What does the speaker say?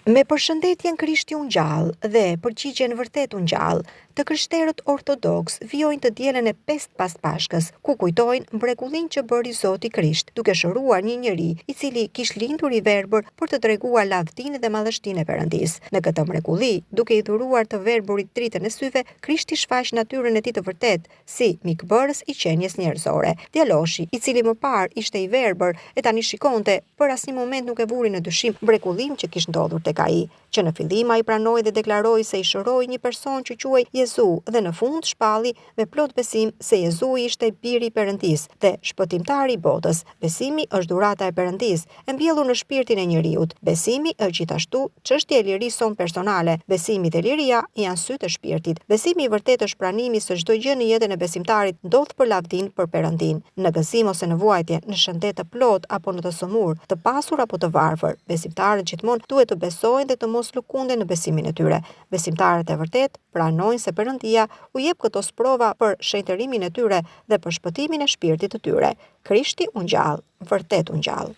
Me përshëndetjen Krishti u ngjall dhe përgjigjen vërtet u ngjall, të krishterët ortodoks vijojnë të dielën e pestë pas Pashkës, ku kujtojnë mrekullinë që bëri Zoti Krisht, duke shëruar një njeri i cili kishte lindur i verbër për të treguar lavdinë dhe madhështinë e Perëndisë. Në këtë mrekulli, duke i dhuruar të verburit dritën e syve, Krishti shfaq natyrën e tij të vërtetë si mikbërës i qenies njerëzore. Djaloshi, i cili më parë ishte i verbër e tani shikonte, për asnjë moment nuk e vuri në dyshim mrekullinë që kishte ndodhur tek ai, që në fillim ai pranoi dhe deklaroi se i shëroi një person që quhej Jezu dhe në fund shpalli me plot besim se Jezu ishte biri i Perëndisë dhe shpëtimtari i botës. Besimi është dhurata e Perëndisë, e mbjellur në shpirtin e njeriut. Besimi është gjithashtu çështje e lirisë son personale. Besimi dhe liria janë sytë e shpirtit. Besimi i vërtetë është pranimi se çdo gjë në jetën e besimtarit ndodh për lavdinë për Perëndin. Në gëzim ose në vuajtje, në shëndet të plot apo në të sëmur, të pasur apo të varfër, besimtarët gjithmonë duhet të besojnë dhe të mos lëkunden në besimin e tyre. Besimtarët e vërtet pranojnë se Perëndia u jep këto sprova për shenjtërimin e tyre dhe për shpëtimin e shpirtit të tyre. Krishti u ngjall, vërtet u ngjall.